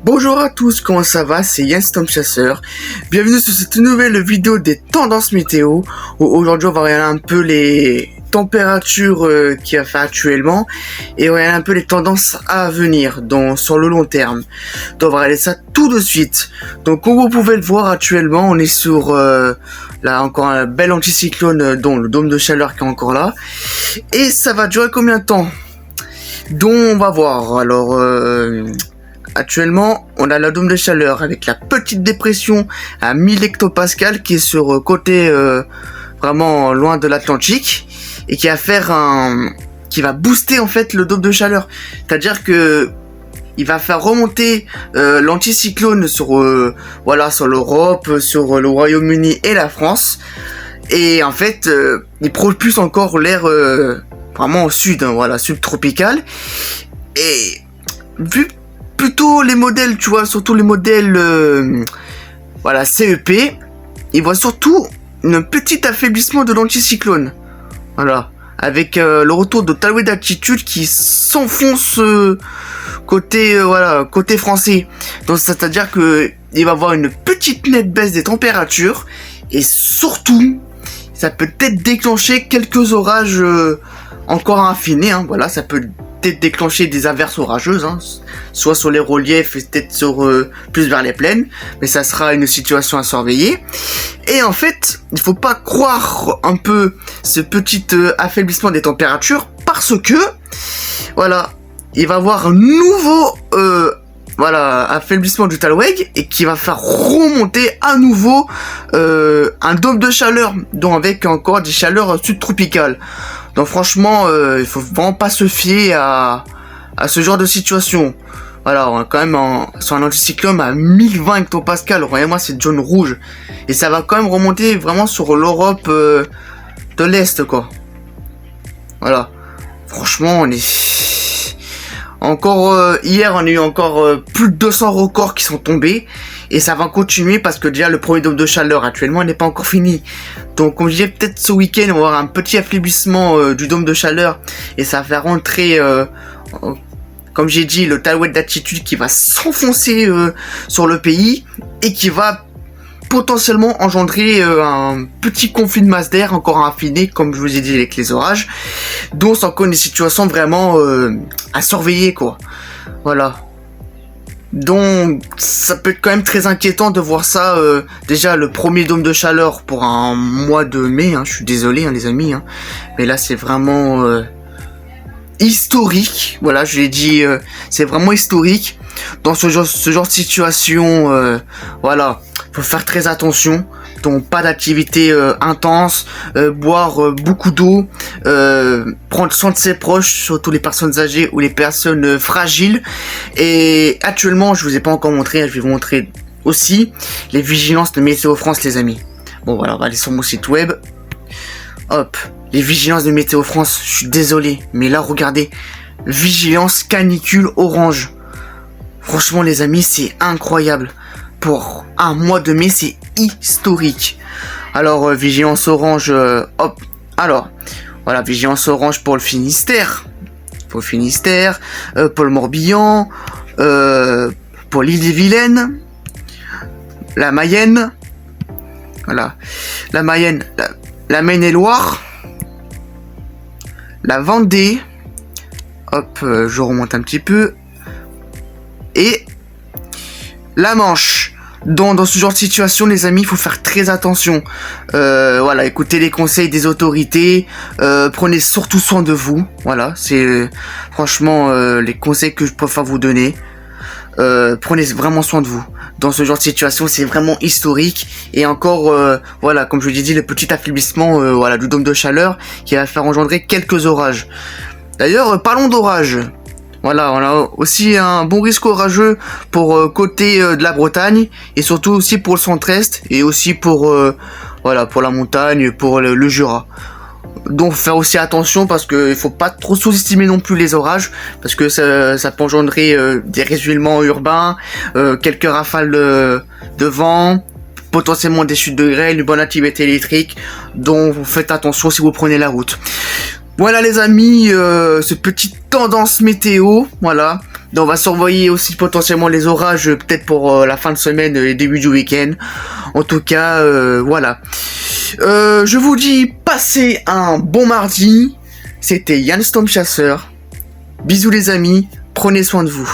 Bonjour à tous, comment ça va? C'est Yann Storm Chasseur. Bienvenue sur cette nouvelle vidéo des tendances météo. Où aujourd'hui on va regarder un peu les températures qu'il y a fait actuellement. Et on va regarder un peu les tendances à venir sur le long terme. Donc on va regarder ça tout de suite. Donc comme vous pouvez le voir actuellement, on est sur là encore un bel anticyclone dont le dôme de chaleur qui est encore là. Et ça va durer combien de temps? Donc on va voir. Alors actuellement, on a la dôme de chaleur avec la petite dépression à 1000 hectopascales qui est sur côté vraiment loin de l'Atlantique et qui va booster en fait le dôme de chaleur. C'est-à-dire que il va faire remonter l'anticyclone sur l'Europe, sur le Royaume-Uni et la France. Et en fait, il propulse encore l'air vraiment au sud, subtropical. Et vu plutôt les modèles, tu vois, surtout les modèles CEP, il voit surtout un petit affaiblissement de l'anticyclone. Voilà, avec le retour de Talouet d'altitude qui s'enfonce côté français. Donc c'est-à-dire que il va avoir une petite nette baisse des températures et surtout ça peut peut-être déclencher quelques orages encore affinés. Voilà, ça peut peut-être déclencher des averses orageuses, soit sur les reliefs et peut-être sur plus vers les plaines, mais ça sera une situation à surveiller. Et en fait, il faut pas croire un peu ce petit affaiblissement des températures parce que il va y avoir un nouveau affaiblissement du Talweg et qui va faire remonter à nouveau un dôme de chaleur, donc avec encore des chaleurs subtropicales. Donc franchement, il faut vraiment pas se fier à ce genre de situation. Voilà, on est quand même sur un anticyclone à 1020 hectopascales. Regardez-moi cette zone rouge. Et ça va quand même remonter vraiment sur l'Europe de l'Est, quoi. Voilà. Franchement, on est... hier, on a eu encore plus de 200 records qui sont tombés. Et ça va continuer parce que déjà le premier dôme de chaleur actuellement n'est pas encore fini. Donc comme je disais, peut-être ce week-end on va avoir un petit affaiblissement du dôme de chaleur. Et ça va rentrer, comme j'ai dit, le talouet d'altitude qui va s'enfoncer sur le pays. Et qui va potentiellement engendrer un petit conflit de masse d'air encore affiné, comme je vous ai dit avec les orages. Donc c'est encore une situation vraiment à surveiller, quoi. Voilà. Donc ça peut être quand même très inquiétant de voir ça, déjà le premier dôme de chaleur pour un mois de mai, je suis désolé les amis, mais là c'est vraiment historique, voilà, je l'ai dit, c'est vraiment historique. Dans ce genre de situation, faut faire très attention. Donc pas d'activité intense, boire beaucoup d'eau, prendre soin de ses proches, surtout les personnes âgées ou les personnes fragiles. Et actuellement, je vous ai pas encore montré, je vais vous montrer aussi les vigilances de Météo France, les amis. Bon voilà, on va aller sur mon site web. Hop, les vigilances de Météo France, je suis désolé, mais là regardez, vigilance canicule orange. Franchement les amis, c'est incroyable. Pour un mois de mai, c'est historique. Alors, vigilance orange, vigilance orange pour le Finistère. Pour le Morbihan, pour l'Île-et-Vilaine, la Mayenne, la Mayenne, la Maine-et-Loire, la Vendée, je remonte un petit peu, et la Manche. Dans ce genre de situation, les amis, il faut faire très attention. Écoutez les conseils des autorités. Prenez surtout soin de vous. Voilà, c'est franchement les conseils que je préfère vous donner. Prenez vraiment soin de vous. Dans ce genre de situation, c'est vraiment historique. Et encore, comme je vous l'ai dit, le petit affaiblissement du dôme de chaleur qui va faire engendrer quelques orages. D'ailleurs, parlons d'orages. Voilà, on a aussi un bon risque orageux pour côté de la Bretagne et surtout aussi pour le centre-est et aussi pour la montagne, pour le Jura. Donc faire aussi attention parce que il faut pas trop sous-estimer non plus les orages parce que ça peut engendrer des résumements urbains, quelques rafales de vent, potentiellement des chutes de grêle, une bonne activité électrique. Donc faites attention si vous prenez la route. Voilà les amis, cette petite tendance météo, voilà. Donc on va surveiller aussi potentiellement les orages, peut-être pour la fin de semaine et début du week-end. En tout cas, voilà. Je vous dis, passez un bon mardi. C'était Yann Storm Chasseur. Bisous les amis, prenez soin de vous.